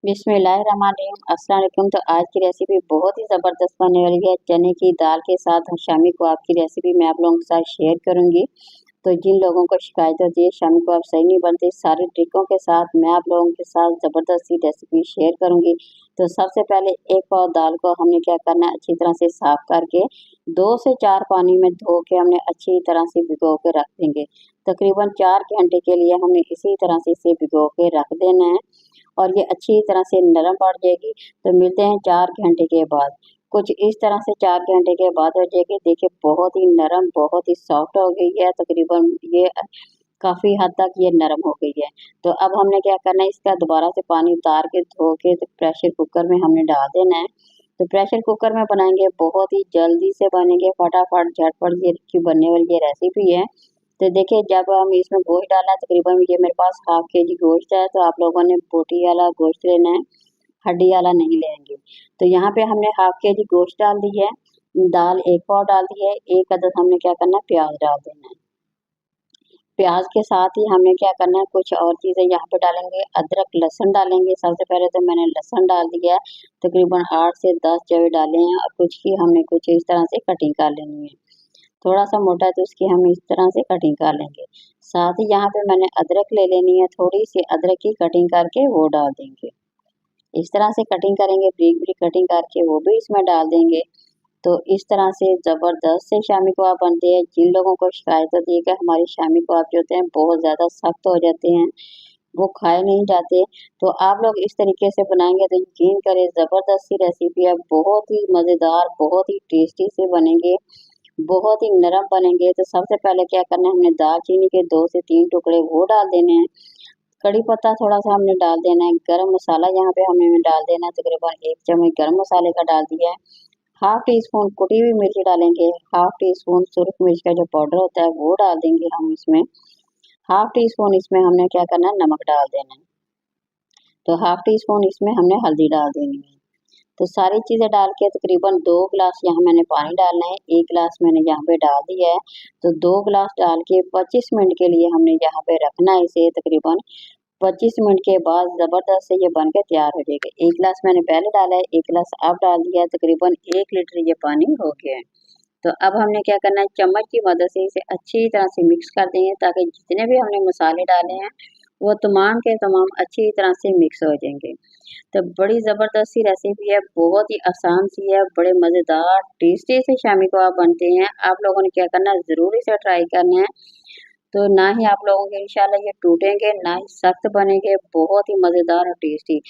बिस्मिल्लाहिर्रहमानिर्रहीम। अस्सलाम वालेकुम। तो आज की रेसिपी बहुत ही ज़बरदस्त बनने वाली है। चने की दाल के साथ शामी कबाब की रेसिपी मैं आप लोगों के साथ शेयर करूंगी। तो जिन लोगों को शिकायत होती है शामी कबाब सही नहीं बनते, सारी ट्रिकों के साथ मैं आप लोगों के साथ ज़बरदस्त सी रेसिपी शेयर करूंगी। तो सबसे पहले एक पाव दाल को हमने क्या करना है, अच्छी तरह से साफ करके 2 से 4 पानी में धो के हमने अच्छी तरह से भिगो के रख देंगे। तकरीबन 4 घंटे के लिए हमने इसी तरह से इसे भिगो के रख देना है और ये अच्छी तरह से नरम पड़ जाएगी। तो मिलते हैं 4 घंटे के बाद। कुछ इस तरह से 4 घंटे के बाद हो जाएगी। देखिए बहुत ही नरम, बहुत ही सॉफ्ट हो गई है। तकरीबन ये काफ़ी हद तक ये नरम हो गई है। तो अब हमने क्या करना है, इसका दोबारा से पानी उतार के धो के तो प्रेशर कुकर में हमने डाल देना है। तो प्रेशर कुकर में बनाएंगे, बहुत ही जल्दी से बनेंगे, फटाफट झटपट ये बनने वाली ये रेसिपी है। तो देखिए जब हम इसमें गोश्त डालना है, तकरीबन ये मेरे पास हाफ के जी गोश्त है। तो आप लोगों ने बोटी वाला गोश्त लेना है, हड्डी वाला नहीं लेंगे। तो यहाँ पे हमने हाफ के जी गोश्त डाल दी है, दाल 1 पाव डाल दी है, 1 अदद हमने क्या करना है, प्याज डाल देना है। प्याज के साथ ही हमने क्या करना है, कुछ और चीज़ें यहाँ पे डालेंगे। अदरक लहसुन डालेंगे। सबसे पहले तो मैंने लहसुन डाल दिया है, तकरीबन 8 से 10 जवे डाले हैं और कुछ की हमने कुछ इस तरह से कटिंग कर लेनी है। थोड़ा सा मोटा है तो उसकी हम इस तरह से कटिंग कर लेंगे। साथ ही यहाँ पे मैंने अदरक ले लेनी है, थोड़ी सी अदरक की कटिंग करके वो डाल देंगे। इस तरह से कटिंग करेंगे, ब्रीक ब्रीक कटिंग करके वो भी इसमें डाल देंगे। तो इस तरह से ज़बरदस्त से शामी कबाब बनते हैं। जिन लोगों को शिकायत होती है कि हमारी शामी कबाब जो होते हैं बहुत ज़्यादा सख्त हो जाते हैं, वो खाए नहीं जाते, तो आप लोग इस तरीके से बनाएंगे तो यकीन करें ज़बरदस्त सी रेसिपी है। बहुत ही मज़ेदार, बहुत ही टेस्टी से बनेंगे, बहुत ही नरम बनेंगे। तो सबसे पहले क्या करना है, हमने दालचीनी के 2 से 3 टुकड़े वो डाल देने हैं। कड़ी पत्ता थोड़ा सा हमने डाल देना है। गरम मसाला यहाँ पे हमने डाल देना है, तकरीबन 1 चम्मच गरम मसाले का डाल दिया है। हाफ टी स्पून कुटी हुई मिर्च डालेंगे। हाफ टी स्पून सुरख मिर्च का जो पाउडर होता है वो डाल देंगे हम इसमें। हाफ टी स्पून इसमें हमने क्या करना है, नमक डाल देना है। तो हाफ टी स्पून इसमें हमने हल्दी डाल देनी है। तो सारी चीज़ें डाल के तकरीबन 2 गिलास यहाँ मैंने पानी डालना है, 1 गिलास मैंने यहाँ पे डाल दिया है। तो 2 गिलास डाल के 25 मिनट के लिए हमने यहाँ पे रखना है इसे। तकरीबन 25 मिनट के बाद ज़बरदस्त से ये बन के तैयार हो जाएगा। 1 गिलास मैंने पहले डाला है, 1 गिलास अब डाल दिया है, तकरीबन 1 लीटर ये पानी हो गया है। तो अब हमने क्या करना है, चम्मच की मदद से इसे अच्छी तरह से मिक्स कर देंगे ताकि जितने भी हमने मसाले डाले हैं वो तमाम के तमाम अच्छी तरह से मिक्स हो जाएंगे। तो बड़ी ज़बरदस्त सी रेसिपी है, बहुत ही आसान सी है, बड़े मज़ेदार टेस्टी से शामी कबाब बनते हैं। आप लोगों ने क्या करना है, ज़रूर इसे ट्राई करना है। तो ना ही आप लोगों के इंशाल्लाह ये टूटेंगे, ना ही सख्त बनेंगे, बहुत ही मज़ेदार और टेस्टी।